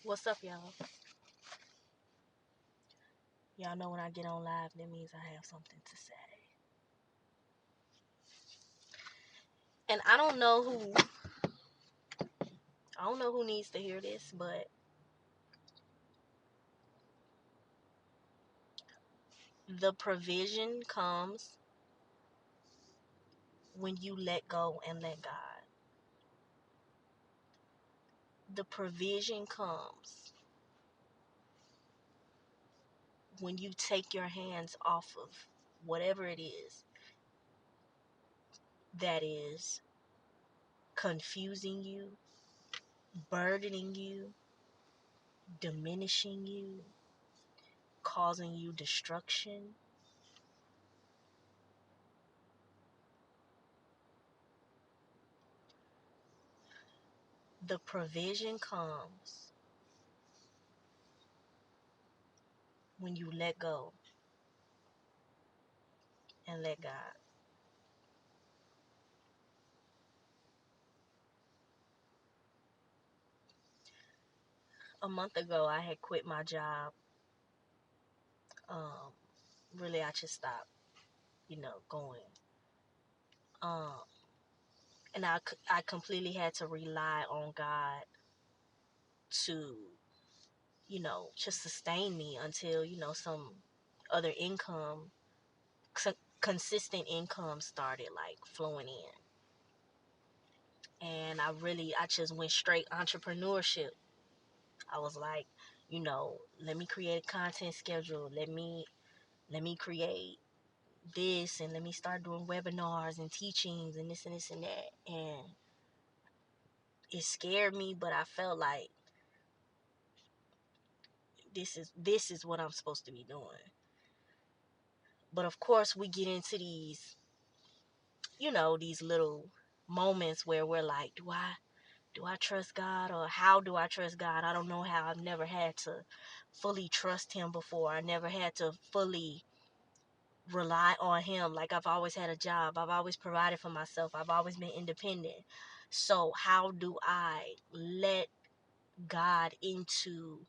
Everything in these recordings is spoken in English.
What's up, y'all? Y'all know when I get on live, that means I have something to say. And I don't know who needs to hear this, but the provision comes when you let go and let God. The provision comes when you take your hands off of whatever it is that is confusing you, burdening you, diminishing you, causing you destruction. The provision comes when you let go and let God. A month ago, I had quit my job. Really, I just stopped, going. Um, and I completely had to rely on God to, just sustain me until, some other income, consistent income started like flowing in. And I just went straight entrepreneurship. I was like, let me create a content schedule. Let me create this, and let me start doing webinars and teachings and this and this and that. And it scared me, but I felt like this is what I'm supposed to be doing. But of course, we get into these little moments where we're like, do I trust God, or how do I trust God? I don't know how. I've never had to fully trust him before. I never had to fully rely on him. Like, I've always had a job. I've always provided for myself. I've always been independent. So how do I let God into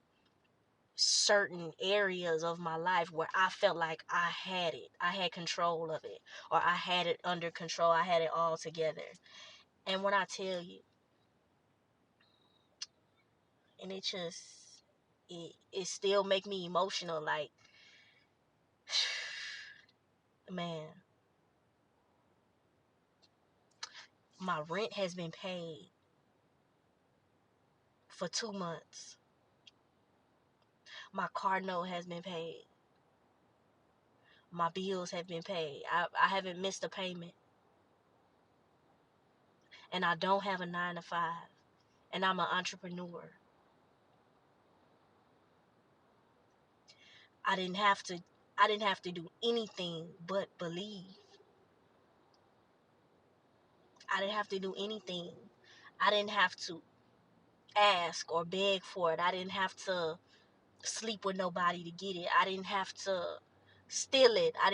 certain areas of my life where I felt like I had it? I had control of it, or I had it under control. I had it all together. And when I tell you, and it still make me emotional, like, man, my rent has been paid for 2 months. My car note has been paid. My bills have been paid. I haven't missed a payment. And I don't have a 9 to 5. And I'm an entrepreneur. I didn't have to do anything but believe. I didn't have to do anything. I didn't have to ask or beg for it. I didn't have to sleep with nobody to get it. I didn't have to steal it. I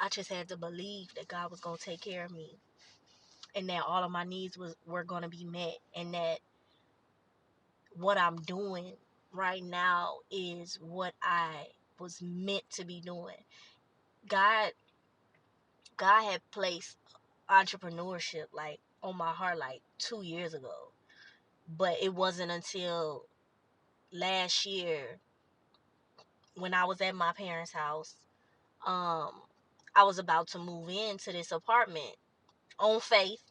just had to believe that God was going to take care of me, and that all of my needs were going to be met, and that what I'm doing right now is what I was meant to be doing. God had placed entrepreneurship like on my heart like 2 years ago, but it wasn't until last year when I was at my parents' house. I was about to move into this apartment on faith,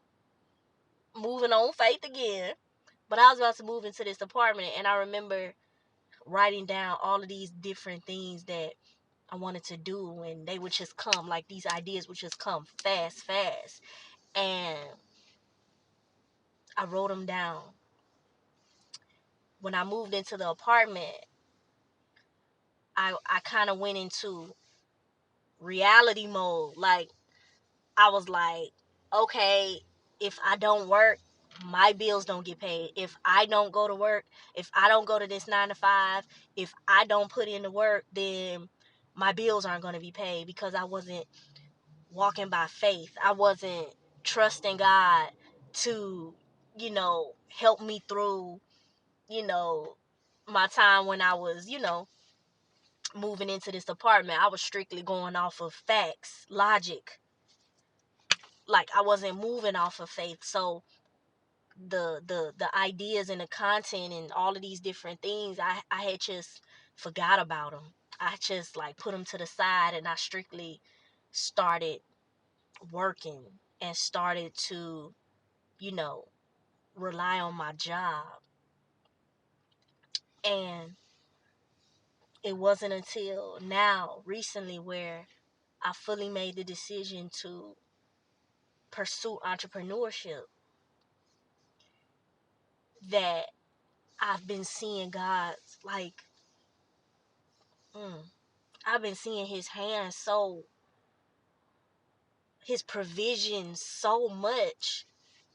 moving on faith again. But I was about to move into this apartment, and I remember writing down all of these different things that I wanted to do, and they would just come, like these ideas would just come fast. And I wrote them down. When I moved into the apartment, I kind of went into reality mode. Like, I was like, okay, if I don't work, my bills don't get paid. If I don't go to work, if I don't go to this 9 to 5, if I don't put in the work, then my bills aren't going to be paid, because I wasn't walking by faith. I wasn't trusting God to, helped me through, my time when I was, moving into this apartment. I was strictly going off of facts, logic. Like, I wasn't moving off of faith. So the ideas and the content and all of these different things, I had just forgot about them. I just like put them to the side, and I strictly started working and started to, you know, rely on my job. And it wasn't until now, recently, where I fully made the decision to pursue entrepreneurship, that I've been seeing God's, like, I've been seeing his hand, so his provision, so much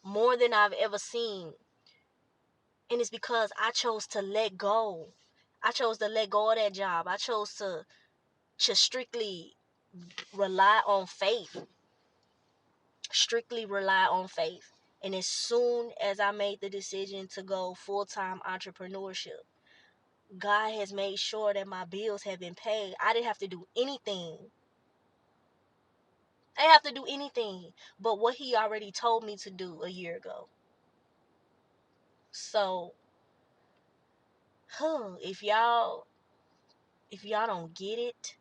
more than I've ever seen. And it's because I chose to let go. I chose to let go of that job. I chose to strictly rely on faith. Strictly rely on faith. And as soon as I made the decision to go full-time entrepreneurship, God has made sure that my bills have been paid. I didn't have to do anything. I didn't have to do anything but what he already told me to do a year ago. So, if y'all don't get it,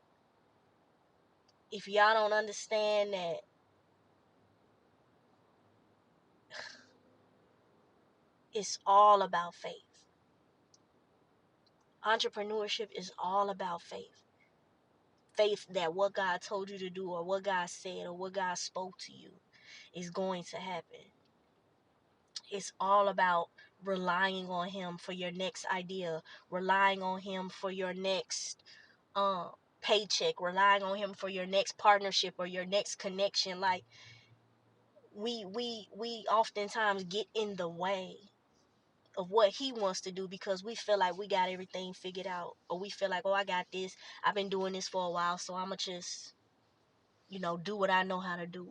if y'all don't understand that it's all about faith. Entrepreneurship is all about faith. Faith that what God told you to do, or what God said, or what God spoke to you is going to happen. It's all about relying on him for your next idea, relying on him for your next paycheck, relying on him for your next partnership or your next connection. Like, we oftentimes get in the way of what he wants to do because we feel like we got everything figured out, or we feel like, oh, I got this, I've been doing this for a while, so I'ma just, do what I know how to do.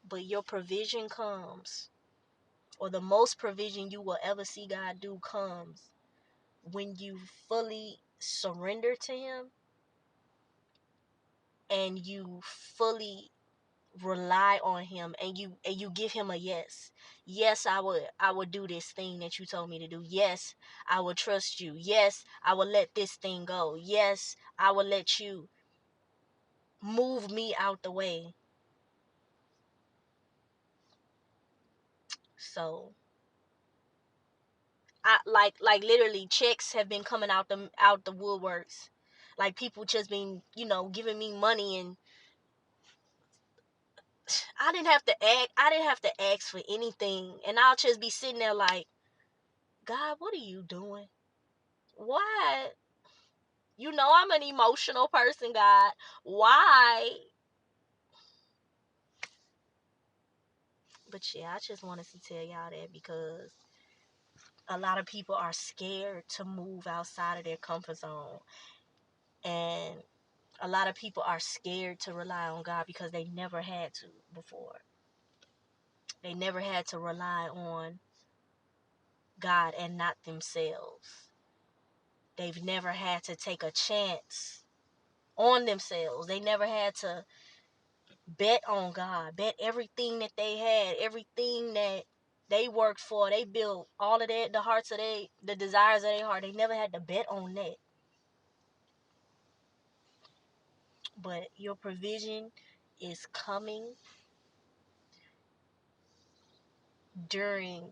But your provision comes, or the most provision you will ever see God do comes when you fully surrender to him, and you fully rely on him, and you give him a yes. Yes, I would do this thing that you told me to do. Yes, I will trust you. Yes, I will let this thing go. Yes, I will let you move me out the way. So I like literally checks have been coming out the woodworks. Like, people just been, giving me money, and I didn't have to ask for anything, and I'll just be sitting there like, God, what are you doing? Why? I'm an emotional person, God. Why? But yeah, I just wanted to tell y'all that because a lot of people are scared to move outside of their comfort zone. And a lot of people are scared to rely on God because they never had to before. They never had to rely on God and not themselves. They've never had to take a chance on themselves. They never had to bet on God, bet everything that they had, everything that they worked for, they built all of that, the desires of their heart. They never had to bet on that. But your provision is coming during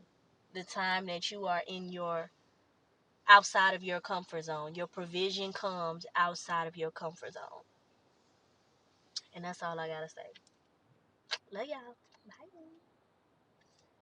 the time that you are outside of your comfort zone. Your provision comes outside of your comfort zone. And that's all I gotta say. Love y'all.